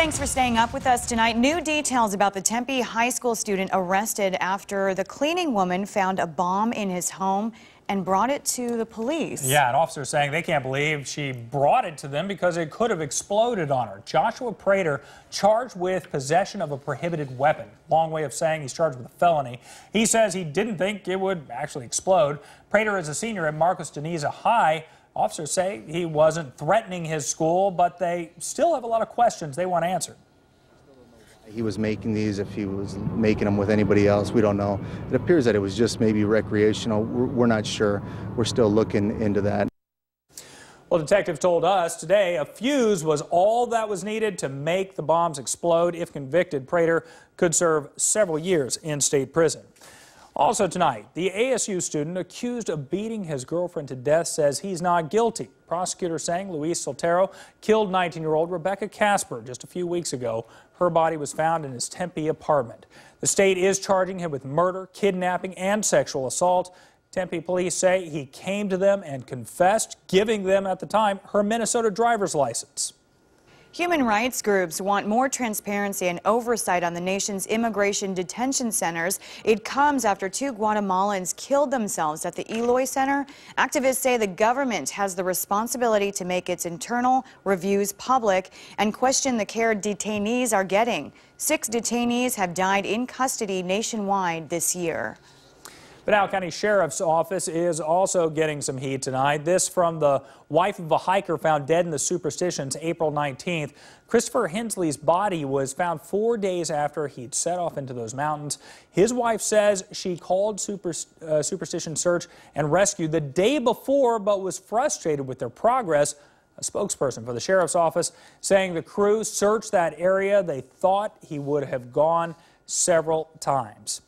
Thanks for staying up with us tonight. New details about the Tempe high school student arrested after the cleaning woman found a bomb in his home and brought it to the police. Yeah, an officer saying they can't believe she brought it to them because it could have exploded on her. Joshua Prater charged with possession of a prohibited weapon. Long way of saying he's charged with a felony. He says he didn't think it would actually explode. Prater is a senior at Marcos Deniza High. Officers say he wasn't threatening his school, but they still have a lot of questions they want answered. He was making these, if he was making them with anybody else, we don't know. It appears that it was just maybe recreational. We're not sure. We're still looking into that. Well, detectives told us today a fuse was all that was needed to make the bombs explode. If convicted, Prater could serve several years in state prison. Also tonight, the ASU student accused of beating his girlfriend to death says he's not guilty. Prosecutors saying Luis Soltero killed 19-year-old Rebecca Casper just a few weeks ago. Her body was found in his Tempe apartment. The state is charging him with murder, kidnapping, and sexual assault. Tempe police say he came to them and confessed, giving them at the time her Minnesota driver's license. Human rights groups want more transparency and oversight on the nation's immigration detention centers. It comes after 2 Guatemalans killed themselves at the Eloy Center. Activists say the government has the responsibility to make its internal reviews public and question the care detainees are getting. 6 detainees have died in custody nationwide this year. Pinal County Sheriff's Office is also getting some heat tonight. This from the wife of a hiker found dead in the Superstitions April 19th. Christopher Hensley's body was found 4 days after he'd set off into those mountains. His wife says she called Superstition Search and Rescue the day before but was frustrated with their progress. A spokesperson for the Sheriff's Office saying the crew searched that area. They thought he would have gone several times.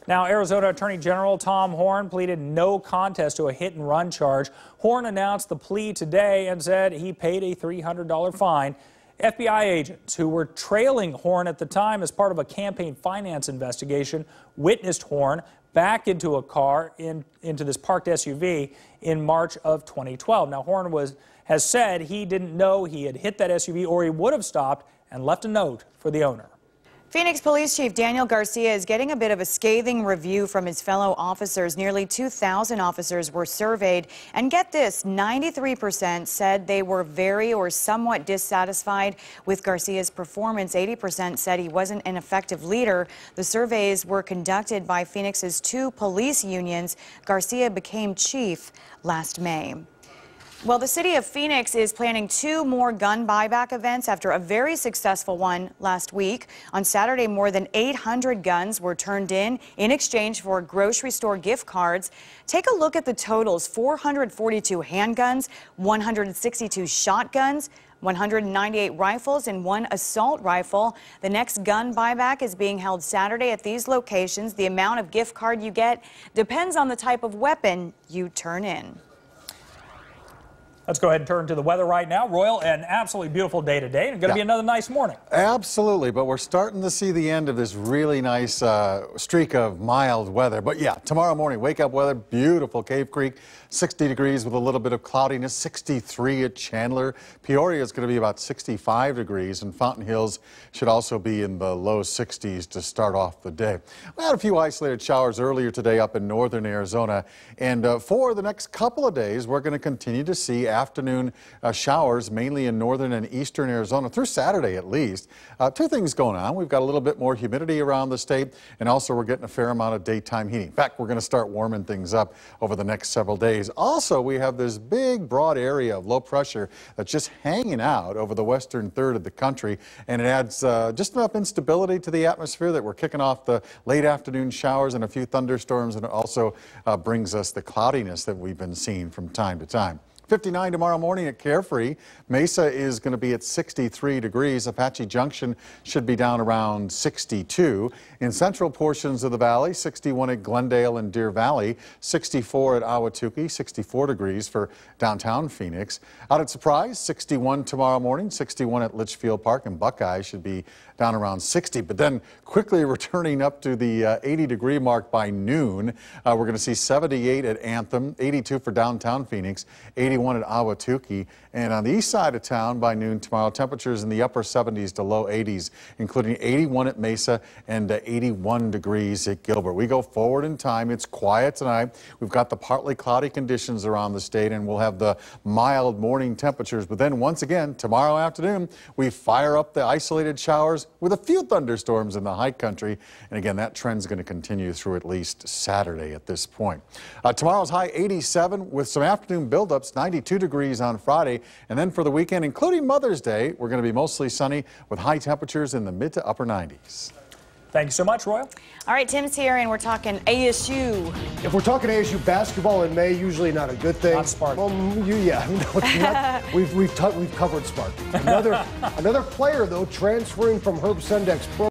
Now, Arizona Attorney General Tom Horne pleaded no contest to a hit-and-run charge. Horne announced the plea today and said he paid a $300 fine. FBI agents who were trailing Horne at the time as part of a campaign finance investigation witnessed Horne back into a car into this parked SUV in March of 2012. Now, Horne has said he didn't know he had hit that SUV or he would have stopped and left a note for the owner. Phoenix Police Chief Daniel Garcia is getting a bit of a scathing review from his fellow officers. Nearly 2,000 officers were surveyed, and get this, 93% said they were very or somewhat dissatisfied with Garcia's performance. 80% said he wasn't an effective leader. The surveys were conducted by Phoenix's 2 police unions. Garcia became chief last May. Well, the city of Phoenix is planning 2 more gun buyback events after a very successful one last week. On Saturday, more than 800 guns were turned in exchange for grocery store gift cards. Take a look at the totals: 442 handguns, 162 shotguns, 198 rifles, and 1 assault rifle. The next gun buyback is being held Saturday at these locations. The amount of gift card you get depends on the type of weapon you turn in. Let's go ahead and turn to the weather right now. Royal, an absolutely beautiful day today, and going to be another nice morning. Absolutely, but we're starting to see the end of this really nice streak of mild weather. But yeah, tomorrow morning, wake up weather, beautiful Cave Creek, 60 degrees with a little bit of cloudiness, 63 at Chandler. Peoria is going to be about 65 degrees, and Fountain Hills should also be in the low 60s to start off the day. We had a few isolated showers earlier today up in northern Arizona, and for the next couple of days, we're going to continue to see afternoon showers, mainly in northern and eastern Arizona, through Saturday at least. 2 things going on. We've got a little bit more humidity around the state, and also we're getting a fair amount of daytime heating. In fact, we're going to start warming things up over the next several days. Also, we have this big, broad area of low pressure that's just hanging out over the western third of the country, and it adds just enough instability to the atmosphere that we're kicking off the late afternoon showers and a few thunderstorms, and it also brings us the cloudiness that we've been seeing from time to time. 59 tomorrow morning at Carefree. Mesa is going to be at 63 degrees. Apache Junction should be down around 62. In central portions of the valley, 61 at Glendale and Deer Valley, 64 at Ahwatukee, 64 degrees for downtown Phoenix. Out at Surprise, 61 tomorrow morning, 61 at Litchfield Park, and Buckeye should be down around 60, but then quickly returning up to the 80-degree mark by noon. We're going to see 78 at Anthem, 82 for downtown Phoenix, 81 81 at Ahwatukee. And on the east side of town by noon tomorrow, temperatures in the upper 70s to low 80s, including 81 at Mesa and 81 degrees at Gilbert. We go forward in time. It's quiet tonight. We've got the partly cloudy conditions around the state, and we'll have the mild morning temperatures. But then once again, tomorrow afternoon, we fire up the isolated showers with a few thunderstorms in the high country. And again, that trend's going to continue through at least Saturday at this point. Tomorrow's high 87 with some afternoon buildups, 92 degrees on Friday. And then for the weekend, including Mother's Day, we're going to be mostly sunny with high temperatures in the mid to upper 90s. Thank you so much, Royal. All right, Tim's here, and we're talking ASU. If we're talking ASU basketball in May, usually not a good thing. Not Sparky. Well, yeah, no, it's not. We've covered Sparky. Another player though transferring from Herb Sendek's pro.